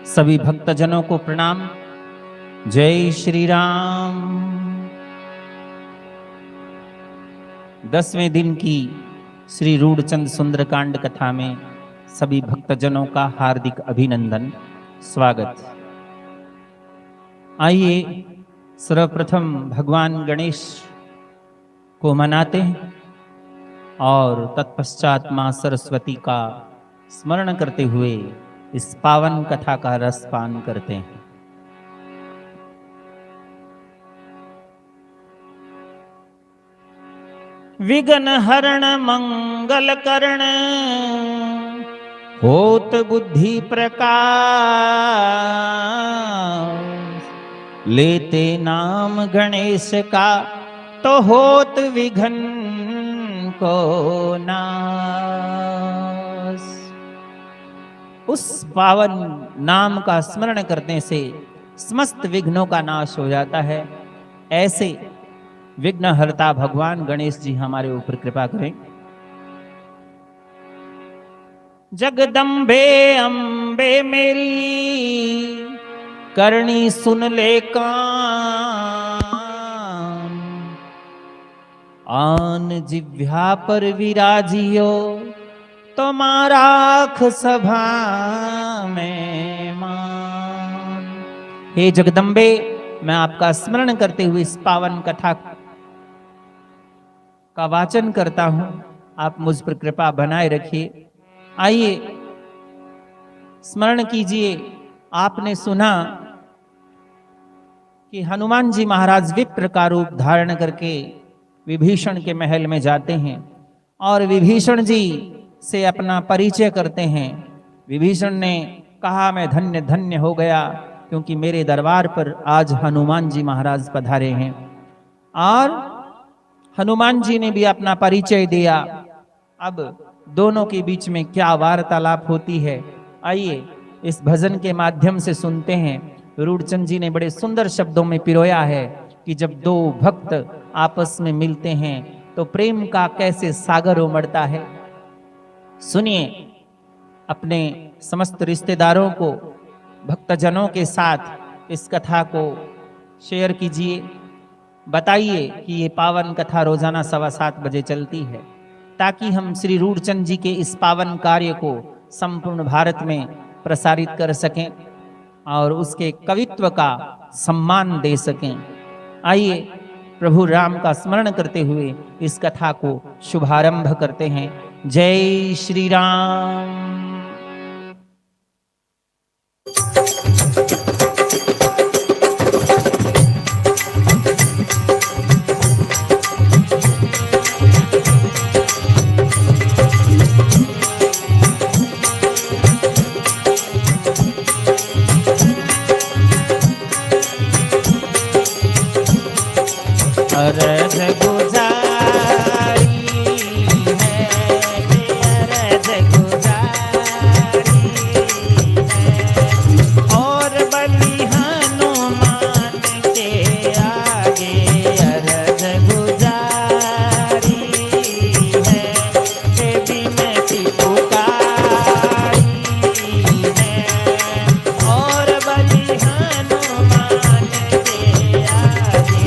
सभी भक्तजनों को प्रणाम। जय श्री राम। 10वें दिन की श्री रूढ़चंद सुंदरकांड कथा में सभी भक्तजनों का हार्दिक अभिनंदन, स्वागत। आइए सर्वप्रथम भगवान गणेश को मनाते हैं और तत्पश्चात मां सरस्वती का स्मरण करते हुए इस पावन कथा का रसपान करते हैं। विघ्न हरण मंगल करण होत बुद्धि प्रकाश, लेते नाम गणेश का तो होत विघ्न को नाश। उस पावन नाम का स्मरण करने से समस्त विघ्नों का नाश हो जाता है। ऐसे विघ्नहर्ता भगवान गणेश जी हमारे ऊपर कृपा करें। जगदम्बे अम्बे मेरी करनी सुन ले कान, आन जिह्वा पर विराजियो तुम्हाराख सभा में मान। हे जगदम्बे, मैं आपका स्मरण करते हुए इस पावन कथा का वाचन करता हूं, आप मुझ पर कृपा बनाए रखिए। आइए स्मरण कीजिए। आपने सुना कि हनुमान जी महाराज विप्र का रूप धारण करके विभीषण के महल में जाते हैं और विभीषण जी से अपना परिचय करते हैं। विभीषण ने कहा, मैं धन्य धन्य हो गया क्योंकि मेरे दरबार पर आज हनुमान जी महाराज पधारे हैं। और हनुमान जी ने भी अपना परिचय दिया। अब दोनों के बीच में क्या वार्तालाप होती है, आइए इस भजन के माध्यम से सुनते हैं। रूढ़चंद जी ने बड़े सुंदर शब्दों में पिरोया है कि जब दो भक्त आपस में मिलते हैं तो प्रेम का कैसे सागर उमड़ता है। सुनिए, अपने समस्त रिश्तेदारों को, भक्तजनों के साथ इस कथा को शेयर कीजिए। बताइए कि ये पावन कथा रोजाना 7:15 बजे चलती है, ताकि हम श्री रूढ़चंद जी के इस पावन कार्य को संपूर्ण भारत में प्रसारित कर सकें और उसके कवित्व का सम्मान दे सकें। आइए प्रभु राम का स्मरण करते हुए इस कथा को शुभारंभ करते हैं। जय श्री राम। अरज गुजारी है, अरज गुजारी है, और बलि हनुमान के आगे अरज गुजारी है, देवी में पुकारी है, और बलि हनुमान के आगे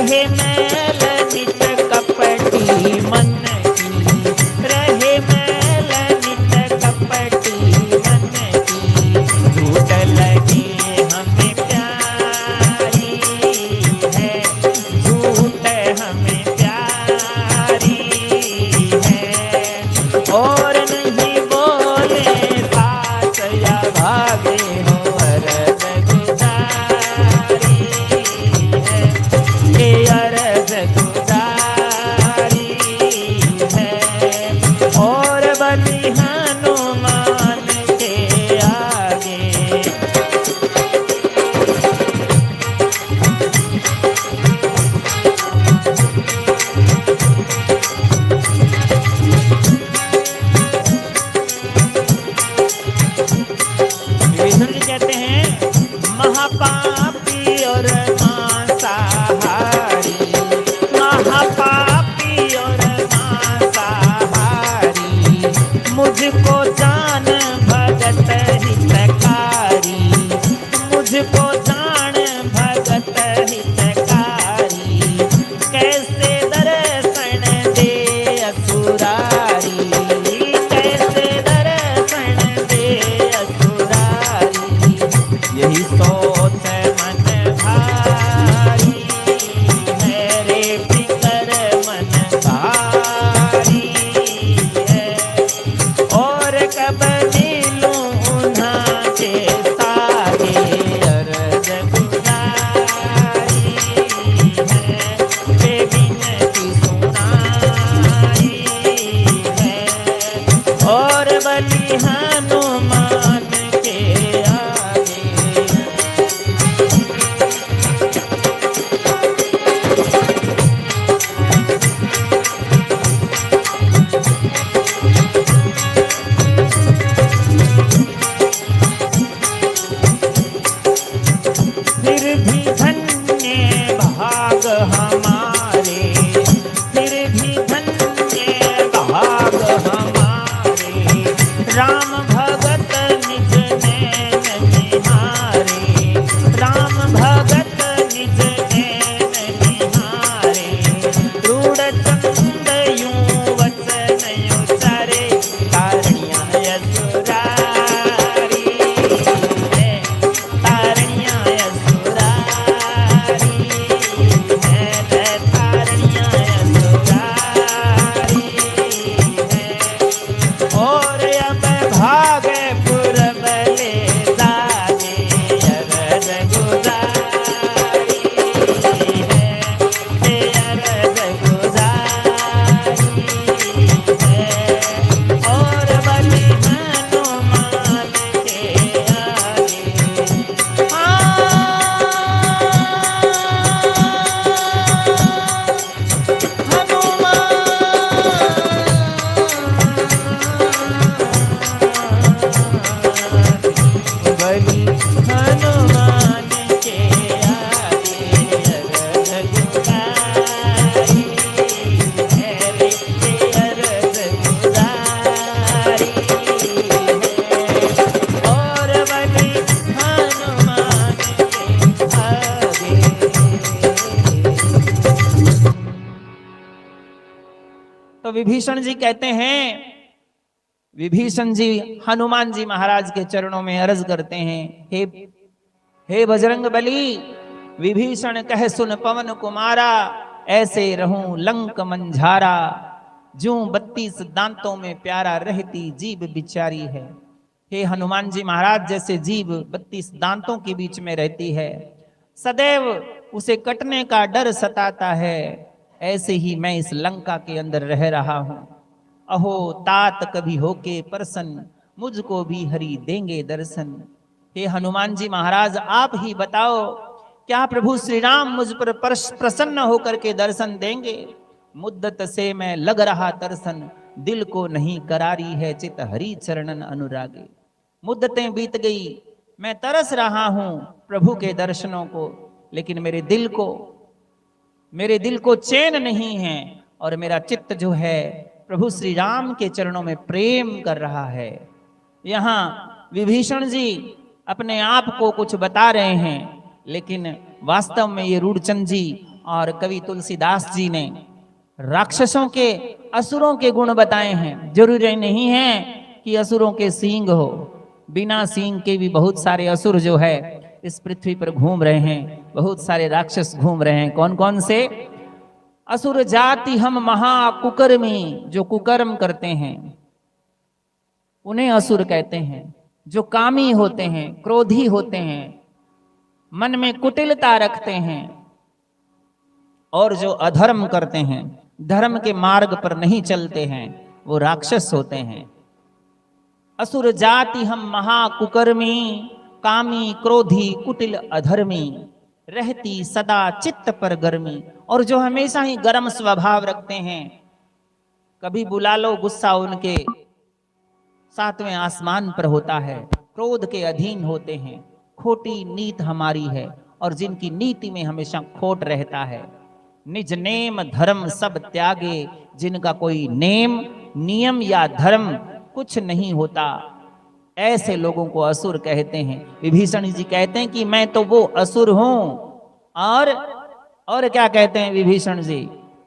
रहे मैल नित कपटी मन की, रहे मैल नित कपटी मन की, झूठ लगे हमें प्यारी है, झूठ हमें प्यारी है, और नहीं बोले सास या भागे हो अरज गुजारी है, ये अरज गुजारी है, और बलि हनुमान के आगे। विष्णु जी कहते हैं महापापी और मांसाहारी, महापापी और मांसाहारी, मुझको जान भगत हितकारी, मुझको जान भगत हितकारी, कैसे दर्शन दे असुरारी, कैसे दर्शन दे असुरारी, यही सोच मन भारी मेरे फिकर मन भारी है, और कब मिलूं उन्हां के सागे अरज गुजारी है, बेबिनती सुनाई है, और बलि हनुमान के आगे। फिर भी धन्य भाग हमारे, फिर भी धन्य भाग हमारे, राम भगत निज नैन निहारे, राम भगत निज नैन निहारे, रूढ़ चंद यूं वचन उचारे, तारणिया असुरारी है, तारणिया असुरारी है, तारणिया असुरारी है, और अब भागे पूरब ले जागे अरज गुजारी है, ये अरज गुजारी है, और बलि हनुमान के आगे। बलि हनुमान के आगे अरज गुजारी है, रे अरज गुजारी है, और बलि हनुमान के आगे। तो विभीषण जी कहते हैं, विभीषण जी हनुमान जी महाराज के चरणों में अर्ज करते हैं, हे बजरंग बली, विभीषण कह सुन पवन कुमारा, ऐसे रहूं लंक मंझारा, जूं 32 दांतों में प्यारा रहती जीभ बिचारी है। हे हनुमान जी महाराज, जैसे जीभ 32 दांतों के बीच में रहती है, सदैव उसे कटने का डर सताता है, ऐसे ही मैं इस लंका के अंदर रह रहा हूं। अहो तात कभी होके प्रसन्न, मुझको भी हरि देंगे दर्शन। हे हनुमान जी महाराज, आप ही बताओ, क्या प्रभु श्री राम मुझ पर प्रसन्न होकर के दर्शन देंगे? मुद्दत से मैं लग रहा तरसन, दिल को नहीं करारी है चित हरि चरणन अनुरागे। मुद्दतें बीत गई, मैं तरस रहा हूं प्रभु के दर्शनों को, लेकिन मेरे दिल को चैन नहीं है, और मेरा चित्त जो है प्रभु श्री राम के चरणों में प्रेम कर रहा है। यहाँ विभीषण जी अपने आप को कुछ बता रहे हैं, लेकिन वास्तव में ये रूढ़चंद जी और कवि तुलसीदास जी ने राक्षसों के, असुरों के गुण बताए हैं। जरूरी नहीं है कि असुरों के सींग हो, बिना सींग के भी बहुत सारे असुर जो है इस पृथ्वी पर घूम रहे हैं, बहुत सारे राक्षस घूम रहे हैं। कौन कौन से? असुर जाति हम महाकुकर्मी, जो कुकर्म करते हैं उन्हें असुर कहते हैं। जो कामी होते हैं, क्रोधी होते हैं, मन में कुटिलता रखते हैं, और जो अधर्म करते हैं, धर्म के मार्ग पर नहीं चलते हैं, वो राक्षस होते हैं। असुर जाति हम महाकुकर्मी, कामी क्रोधी कुटिल अधर्मी, रहती सदा चित्त पर गर्मी। और जो हमेशा ही गर्म स्वभाव रखते हैं, कभी बुला लो गुस्सा उनके सातवें आसमान पर होता है, क्रोध के अधीन होते हैं। खोटी नीत हमारी है, और जिनकी नीति में हमेशा खोट रहता है। निज नेम धर्म सब त्यागे, जिनका कोई नेम नियम या धर्म कुछ नहीं होता, ऐसे लोगों को असुर कहते हैं। विभीषण जी कहते हैं कि मैं तो वो असुर हूं। और क्या कहते हैं विभीषण जी?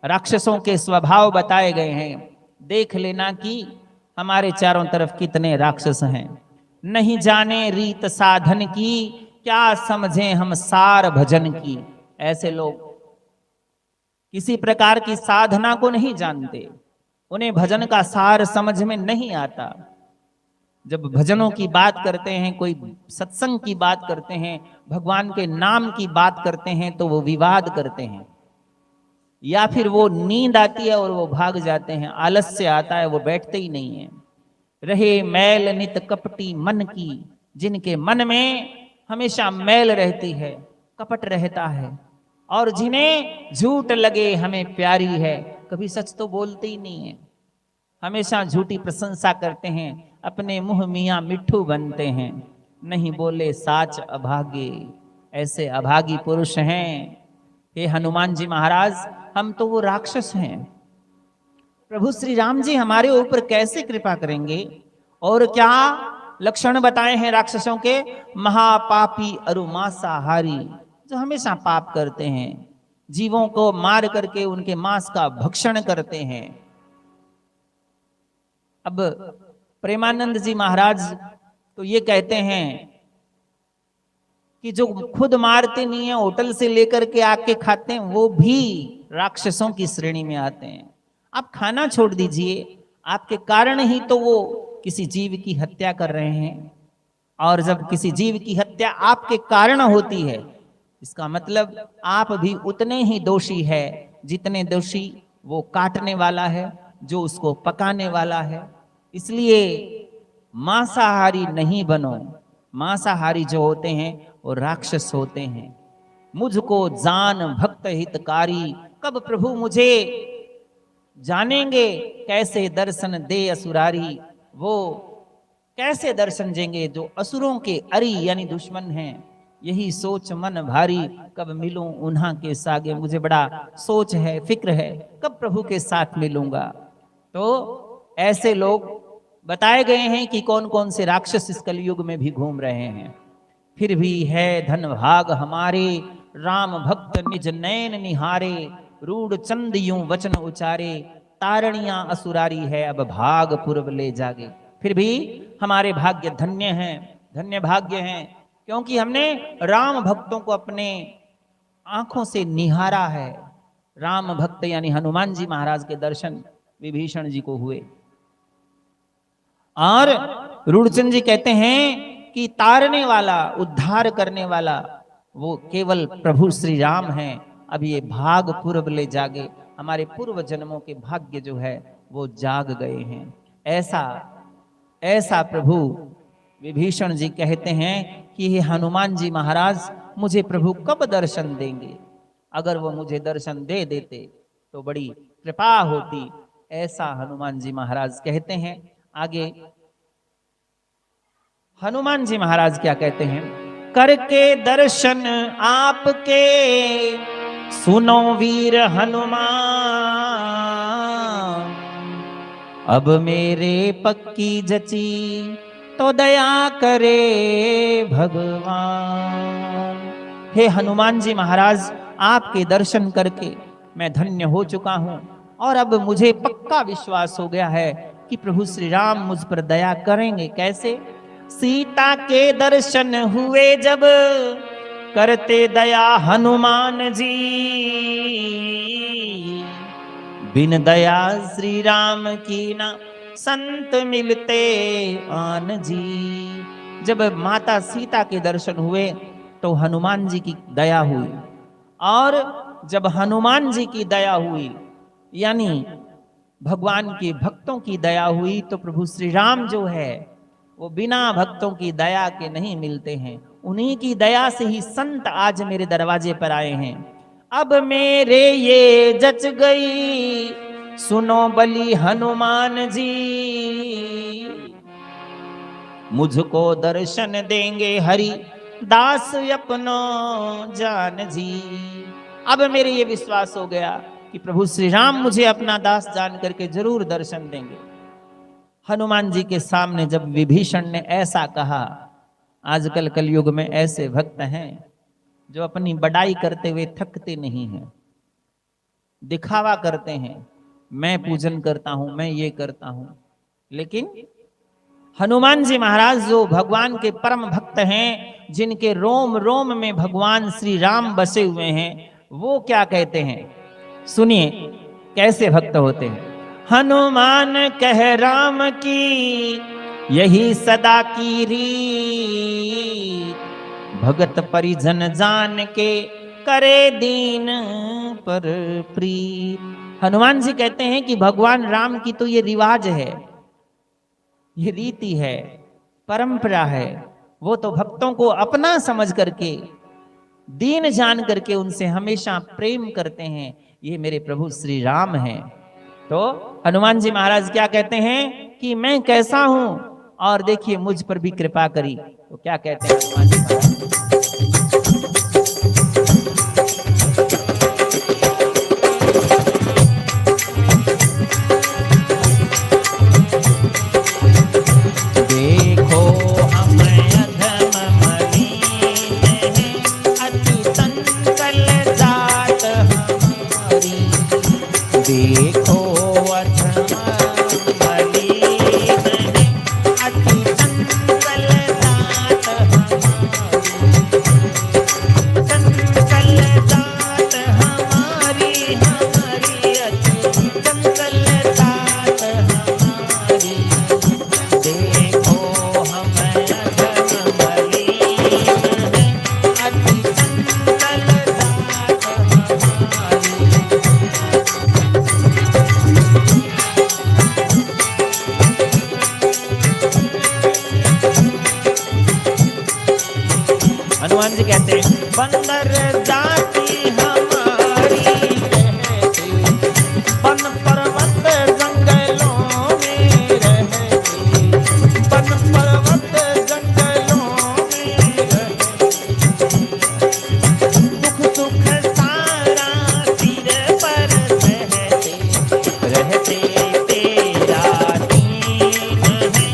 राक्षसों के स्वभाव बताए गए हैं। देख लेना कि हमारे चारों तरफ कितने राक्षस हैं। नहीं जाने रीत साधन की, क्या समझें हम सार भजन की। ऐसे लोग किसी प्रकार की साधना को नहीं जानते, उन्हें भजन का सार समझ में नहीं आता। जब भजनों की बात करते हैं, कोई सत्संग की बात करते हैं, भगवान के नाम की बात करते हैं, तो वो विवाद करते हैं, या फिर वो नींद आती है और वो भाग जाते हैं, आलस्य आता है, वो बैठते ही नहीं है। रहे मैल नित कपटी मन की, जिनके मन में हमेशा मैल रहती है, कपट रहता है, और जिन्हें झूठ लगे हमें प्यारी है, कभी सच तो बोलते ही नहीं है, हमेशा झूठी प्रशंसा करते हैं, अपने मुंह मियाँ मिट्ठू बनते हैं, नहीं बोले साच अभागे। ऐसे अभागी पुरुष हैं। हे हनुमान जी महाराज, हम तो वो राक्षस हैं, प्रभु श्री राम जी हमारे ऊपर कैसे कृपा करेंगे? और क्या लक्षण बताए हैं राक्षसों के? महापापी अरु मांसाहारी, जो हमेशा पाप करते हैं, जीवों को मार करके उनके मांस का भक्षण करते हैं। अब प्रेमानंद जी महाराज तो ये कहते हैं कि जो खुद मारते नहीं है, होटल से लेकर के आके खाते हैं, वो भी राक्षसों की श्रेणी में आते हैं। आप खाना छोड़ दीजिए, आपके कारण ही तो वो किसी जीव की हत्या कर रहे हैं, और जब किसी जीव की हत्या आपके कारण होती है, इसका मतलब आप भी उतने ही दोषी है जितने दोषी वो काटने वाला है, जो उसको पकाने वाला है। इसलिए मांसाहारी नहीं बनो। मांसाहारी जो होते हैं वो राक्षस होते हैं। मुझको जान भक्त हितकारी, कब प्रभु मुझे जानेंगे, कैसे दर्शन दे असुरारी। वो कैसे दर्शन देंगे जो असुरों के अरी यानी दुश्मन हैं। यही सोच मन भारी, कब मिलूं उन्हां के सागे। मुझे बड़ा सोच है, फिक्र है, कब प्रभु के साथ मिलूंगा। तो ऐसे लोग बताए गए हैं कि कौन कौन से राक्षस इस कलयुग में भी घूम रहे हैं। फिर भी है धन भाग हमारे, राम भक्त निज नैन निहारे। रूढ़ चंद यूं वचन उचारे, तारणियां असुरारी है अब भाग पूर्व ले जागे। फिर भी हमारे भाग्य धन्य हैं, धन्य भाग्य हैं, क्योंकि हमने राम भक्तों को अपने आंखों से निहारा है। राम भक्त यानी हनुमान जी महाराज के दर्शन विभीषण जी को हुए। और रूढ़चंद जी कहते हैं कि तारने वाला, उद्धार करने वाला वो केवल प्रभु श्री राम हैं। अब ये भाग पूर्व ले जागे, हमारे पूर्व जन्मों के भाग्य जो है वो जाग गए हैं। ऐसा प्रभु विभीषण जी कहते हैं कि हे हनुमान जी महाराज, मुझे प्रभु कब दर्शन देंगे? अगर वो मुझे दर्शन दे देते तो बड़ी कृपा होती। ऐसा हनुमान जी महाराज कहते हैं। आगे हनुमान जी महाराज क्या कहते हैं? करके दर्शन आपके, सुनो वीर हनुमान। अब मेरे पक्की जची, तो दया करे भगवान। हे हनुमान जी महाराज, आपके दर्शन करके मैं धन्य हो चुका हूं और अब मुझे पक्का विश्वास हो गया है कि प्रभु श्री राम मुझ पर दया करेंगे। कैसे? सीता के दर्शन हुए जब करते दया हनुमान जी, बिन दया श्री राम की ना संत मिलते आन जी। जब माता सीता के दर्शन हुए तो हनुमान जी की दया हुई, और जब हनुमान जी की दया हुई यानी भगवान के भक्तों की दया हुई, तो प्रभु श्री राम जो है वो बिना भक्तों की दया के नहीं मिलते हैं। उन्हीं की दया से ही संत आज मेरे दरवाजे पर आए हैं। अब मेरे ये जच गई सुनो बली हनुमान जी, मुझको दर्शन देंगे हरि दास अपनो जान जी। अब मेरे ये विश्वास हो गया कि प्रभु श्री राम मुझे अपना दास जान करके जरूर दर्शन देंगे। हनुमान जी के सामने जब विभीषण ने ऐसा कहा, आजकल कलयुग में ऐसे भक्त हैं जो अपनी बड़ाई करते हुए थकते नहीं हैं, दिखावा करते हैं, मैं पूजन करता हूं, मैं ये करता हूं। लेकिन हनुमान जी महाराज जो भगवान के परम भक्त हैं, जिनके रोम रोम में भगवान श्री राम बसे हुए हैं, वो क्या कहते हैं? सुनिए कैसे भक्त होते हैं। हनुमान कह राम की यही सदा की रीत, भगत परिजन जान के करे दीन पर प्रीत। हनुमान जी कहते हैं कि भगवान राम की तो ये रिवाज है, ये रीति है, परंपरा है। वो तो भक्तों को अपना समझ करके, दीन जान करके उनसे हमेशा प्रेम करते हैं। ये मेरे प्रभु श्री राम हैं। तो हनुमान जी महाराज क्या कहते हैं कि मैं कैसा हूं और देखिए मुझ पर भी कृपा करी। तो क्या कहते हैं हनुमान जी महाराज? हनुमान जी कहते हैं बंदर जाति हमारी रहते, वन पर्वत जंगलों में रहते, वन पर्वत जंगलों में रहते, दुख सुख सारा सिर पर सहते, रहते तेरा दीन है,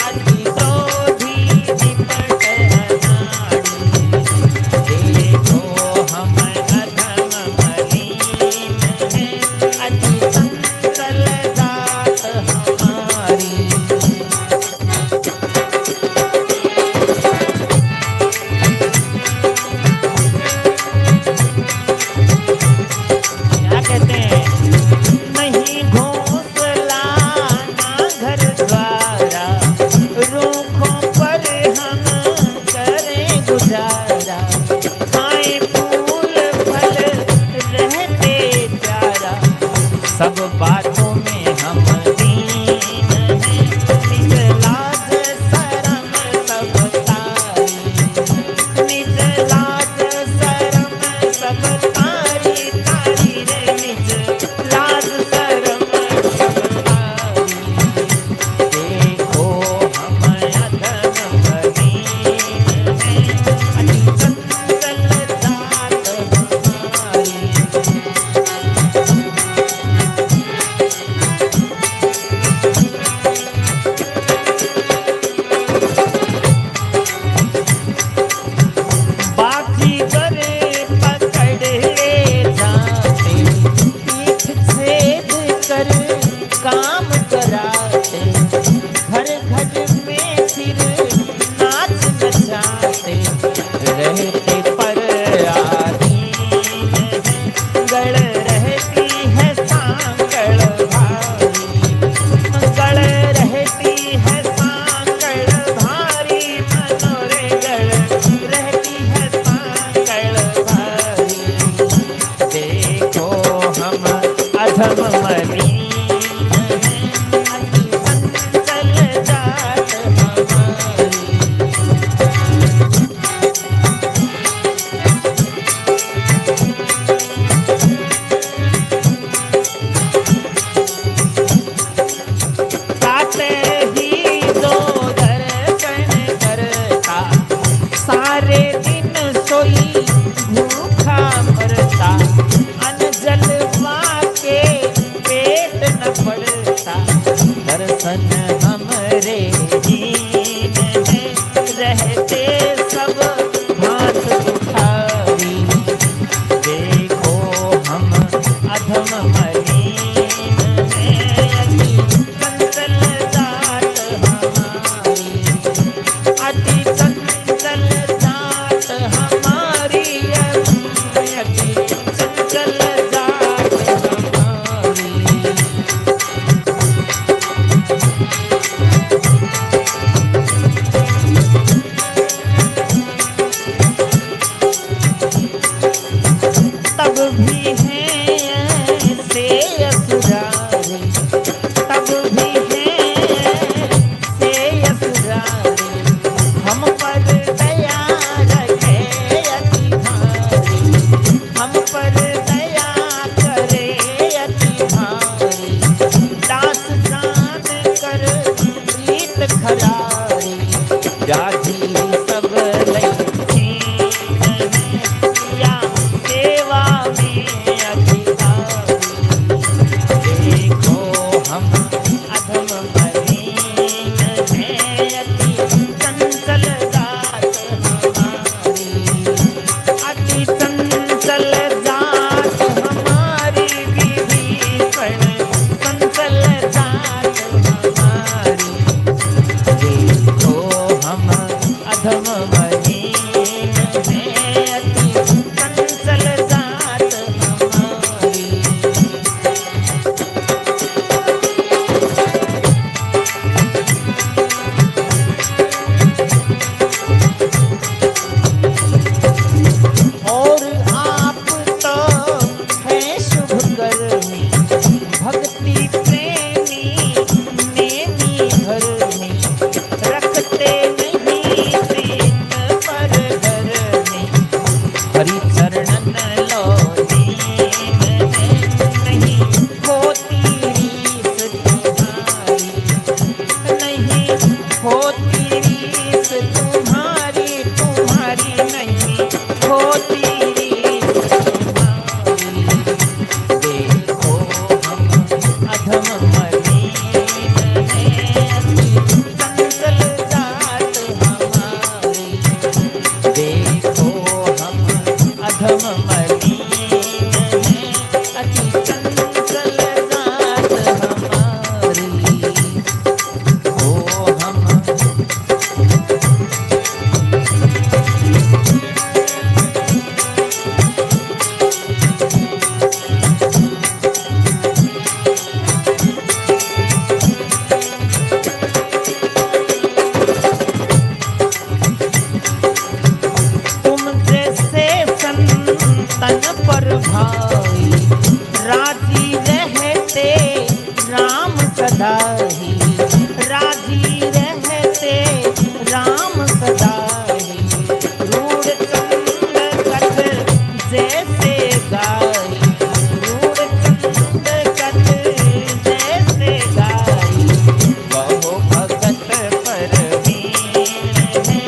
अति क्रोधी निपट सब बातों में हम दीन हैं, निज लाज शरम सब तारी, निज लाज शरम सब तारी, तारी रे निज लाज शरम सब तारी। देखो हम अधम दीन हैं, अति चंचल जात हमारी। अधम मलिन अति चंचल जात हमारी। साते ही दो दर्शन करता, सारे दिन सोई भूखा मरता, अन्न जलवा के पेट न पड़ता, दर्शन हमरे दीन में रहते सब हाथ उठावी। देखो हम अधम मलिन हैं, अति चंचल जात हमारी, अति चंचल जात हमारी, अति चंचल जात हमारी। तब भी हैं ऐसे असुरारे, तब भी हैं ऐसे असुरारे, हम पर दया रखे अति भारी, हम पर दया करे अति भारी। दास जान कर प्रीत खरारी, जाति सब लई या सेवा में अधिकारी। देखो हम अधम मलिन हैं, अति चंचल जात हमारी, अति चंचल जात हमारी, विभीषण चंचल जात हमारी। देखो हम अधम मलिन हैं, अति चंचल जात हमारी। और आप तो हैं शुभ कर्मी, भक्ति प्रेमी नेमी धर्मी, रखते नहीं प्रीत पर घर में, हरि चरणन लो दीन है, नहीं होती रीस तुम्हारी, नहीं होती रीस तुम्हारी, तुम्हारी नहीं होती रीस तुम्हारी। देखो हम अधम मलिन हैं, अति चंचल जात हमारी। देखो हम अधम मलिन हैं, अति चंचल जात हमारी। ओ हम तुम जैसे संतन पर भाई, राजी रहते राम सदा ही, राजी रहते राम सदा ही। रूढ़ चंद कथ जैसे गाई, रूढ़ चंद कथ जैसे गाई, कहो भगत परवीन है,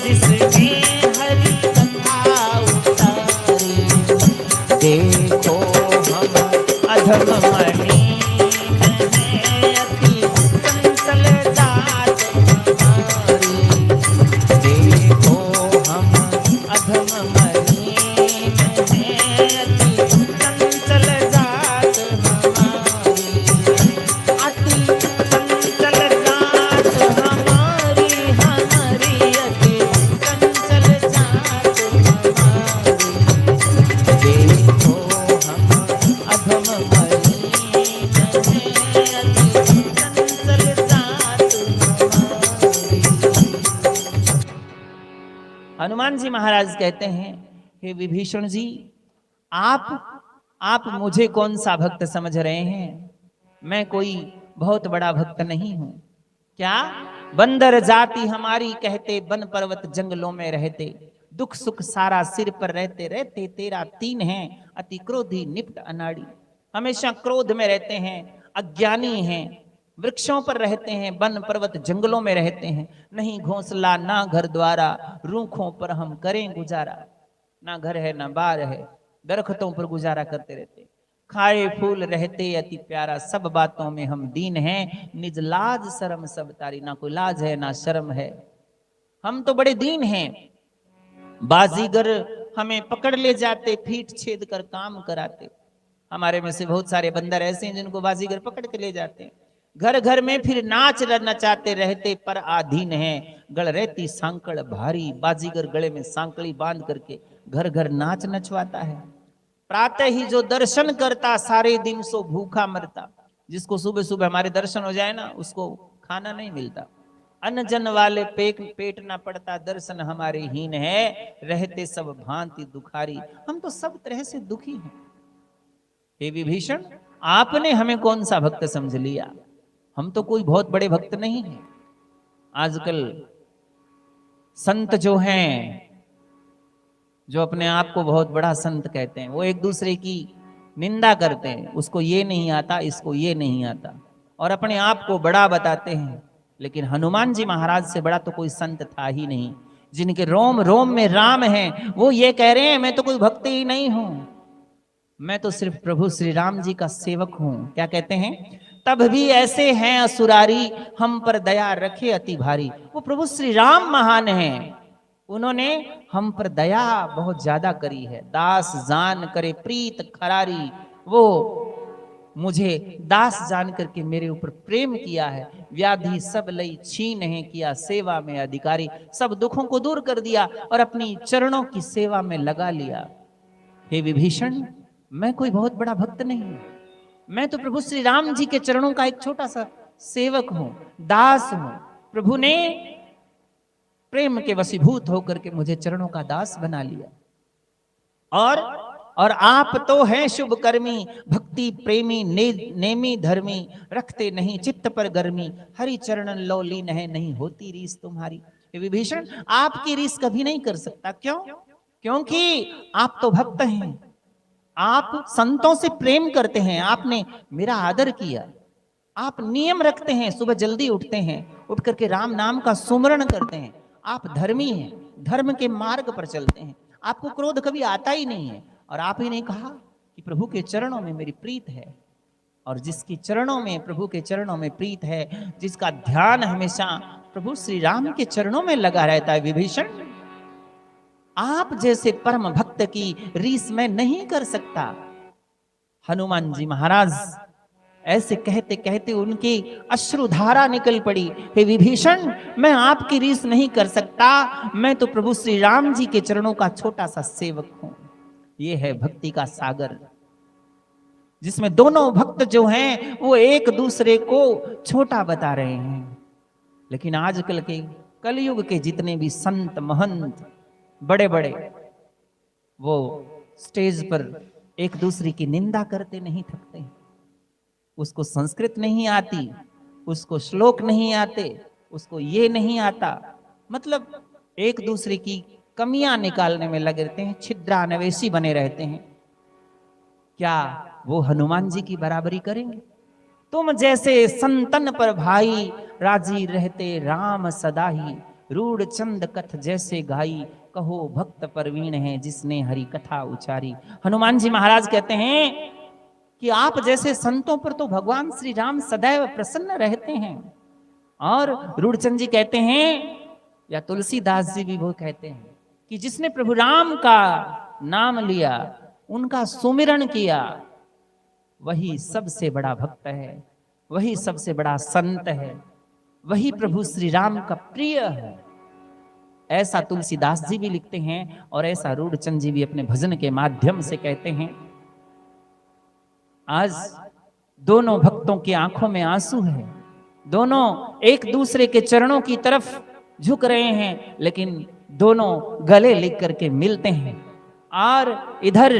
जिसने हरि कथा उतारी। देखो हम अधम मलिन हैं, अति चंचल जात हमारी। देखो हम अधम मलिन हैं, अति चंचल जात हमारी, अति चंचल जात हमारी, हमारी अति चंचल जात हमारी। देखो हम अधम मलिन हैं, अति चंचल जात हमारी। हनुमान जी महाराज कहते हैं, हे विभीषण जी, आप आप मुझे कौन सा भक्त समझ रहे हैं? मैं कोई बहुत बड़ा भक्त नहीं हूं। क्या? बंदर जाति हमारी कहते, वन पर्वत जंगलों में रहते, दुख सुख सारा सिर पर रहते रहते, तेरा तीन है अति क्रोधी निप्ट अनाड़ी। हमेशा क्रोध में रहते हैं, अज्ञानी हैं, वृक्षों पर रहते हैं, वन पर्वत जंगलों में रहते हैं, नहीं घोंसला ना घर द्वारा, रूखों पर हम करें गुजारा। ना घर है ना बार है, दरख्तों पर गुजारा करते रहते, खाए फूल रहते अति प्यारा, सब बातों में हम दीन हैं, निज लाज शर्म सब तारी। ना कोई लाज है ना शर्म है, हम तो बड़े दीन हैं। बाजीगर हमें पकड़ ले जाते, पीठ छेद कर काम कराते। हमारे में से बहुत सारे बंदर ऐसे हैं जिनको बाजीगर पकड़ के ले जाते हैं। घर घर में फिर नाच नचाते रहते, पर आधीन है गढ़ रहती सांकड़ भारी। बाजीगर गले में सांकड़ी बांध करके घर घर नाच नचवाता है। प्रातः ही जो दर्शन करता, सारे दिन सो भूखा मरता। जिसको सुबह सुबह हमारे दर्शन हो जाए ना, उसको खाना नहीं मिलता। अन्न जन वाले पेट ना पड़ता, दर्शन हमारे हीन है, रहते सब भांति दुखारी। हम तो सब तरह से दुखी हैं। हे विभीषण, आपने हमें कौन सा भक्त समझ लिया? हम तो कोई बहुत बड़े भक्त नहीं हैं। आजकल संत जो हैं, जो अपने आप को बहुत बड़ा संत कहते हैं, वो एक दूसरे की निंदा करते हैं। उसको ये नहीं आता, इसको ये नहीं आता, और अपने आप को बड़ा बताते हैं। लेकिन हनुमान जी महाराज से बड़ा तो कोई संत था ही नहीं। जिनके रोम रोम में राम है, वो ये कह रहे हैं मैं तो कोई भक्त ही नहीं हूं, मैं तो सिर्फ प्रभु श्री राम जी का सेवक हूं। क्या कहते हैं? तब भी ऐसे हैं असुरारी, हम पर दया रखे अति भारी। वो प्रभु श्री राम महान हैं, उन्होंने हम पर दया बहुत ज्यादा करी है। दास जान करे प्रीत खरारी, वो मुझे दास जान करके मेरे ऊपर प्रेम किया है। व्याधि सब लई छीन है, किया सेवा में अधिकारी। सब दुखों को दूर कर दिया और अपनी चरणों की सेवा में लगा लिया। हे विभीषण, मैं कोई बहुत बड़ा भक्त नहीं हूं, मैं तो प्रभु श्री राम जी के चरणों का एक छोटा सा सेवक हूं, दास हूं। प्रभु ने प्रेम के वशीभूत होकर के मुझे चरणों का दास बना लिया। और आप तो हैं शुभ कर्मी, भक्ति प्रेमी नेमी धर्मी, रखते नहीं चित्त पर गर्मी। हरि चरणन लो लीन है, नहीं होती रीस तुम्हारी। विभीषण, आपकी रीस कभी नहीं कर सकता। क्यों? क्योंकि आप तो भक्त हैं, आप संतों से प्रेम करते हैं, आपने मेरा आदर किया, आप नियम रखते हैं, सुबह जल्दी उठते हैं, उठ करके राम नाम का सुमरण करते हैं। आप धर्मी हैं, धर्म के मार्ग पर चलते हैं, आपको क्रोध कभी आता ही नहीं है। और आप ही ने कहा कि प्रभु के चरणों में मेरी प्रीत है, और जिसकी चरणों में, प्रभु के चरणों में प्रीत है, जिसका ध्यान हमेशा प्रभु श्री राम के चरणों में लगा रहता है, विभीषण, आप जैसे परम भक्त की रीस मैं नहीं कर सकता। हनुमान जी महाराज ऐसे कहते कहते उनकी अश्रुधारा निकल पड़ी। हे विभीषण, मैं आपकी रीस नहीं कर सकता, मैं तो प्रभु श्री राम जी के चरणों का छोटा सा सेवक हूं। ये है भक्ति का सागर, जिसमें दोनों भक्त जो हैं वो एक दूसरे को छोटा बता रहे हैं। लेकिन आजकल के कलयुग के जितने भी संत महंत बड़े बड़े, वो स्टेज पर एक दूसरे की निंदा करते नहीं थकते। उसको संस्कृत नहीं आती, उसको श्लोक नहीं आते, उसको ये नहीं आता, मतलब एक दूसरे की कमियां निकालने में लगे रहते हैं, छिद्रान्वेषी बने रहते हैं। क्या वो हनुमान जी की बराबरी करेंगे? तुम जैसे संतन पर भाई, राजी रहते राम सदाही। रूढ़ चंद कथ जैसे गाई, कहो भक्त परवीण है जिसने हरि कथा उचारी। हनुमान जी महाराज कहते हैं कि आप जैसे संतों पर तो भगवान श्री राम सदैव प्रसन्न रहते हैं। और रूढ़चंद जी कहते हैं, या तुलसीदास जी भी वो कहते हैं, कि जिसने प्रभु राम का नाम लिया, उनका सुमिरन किया, वही सबसे बड़ा भक्त है, वही सबसे बड़ा संत है, वही प्रभु श्री राम का प्रिय है। ऐसा तुलसीदास जी भी लिखते हैं, और ऐसा रूढ़चंद जी भी अपने भजन के माध्यम से कहते हैं। आज दोनों भक्तों की आंखों में आंसू है, दोनों एक दूसरे के चरणों की तरफ झुक रहे हैं, लेकिन दोनों गले लिख करके मिलते हैं। और इधर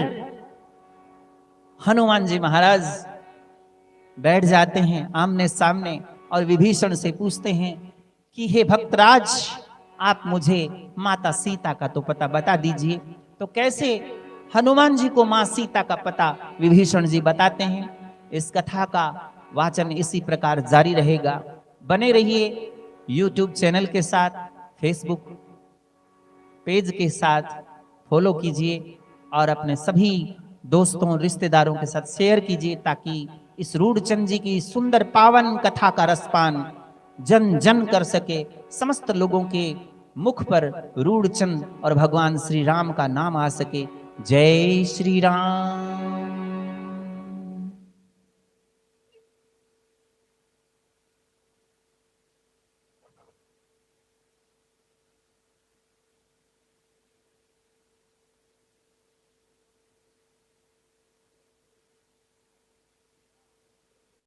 हनुमान जी महाराज बैठ जाते हैं आमने सामने और विभीषण से पूछते हैं कि हे भक्तराज, आप मुझे माता सीता का तो पता बता दीजिए। तो कैसे हनुमान जी को मां सीता का पता विभीषण जी बताते हैं। इस कथा का वाचन इसी प्रकार जारी रहेगा। बने रहिए YouTube चैनल के साथ, फेसबुक पेज के साथ फॉलो कीजिए और अपने सभी दोस्तों रिश्तेदारों के साथ शेयर कीजिए, ताकि इस रूढ़चंद जी की सुंदर पावन कथा का रसपान जन जन कर सके, समस्त लोगों के मुख पर रूढ़चंद और भगवान श्री राम का नाम आ सके। जय श्री राम।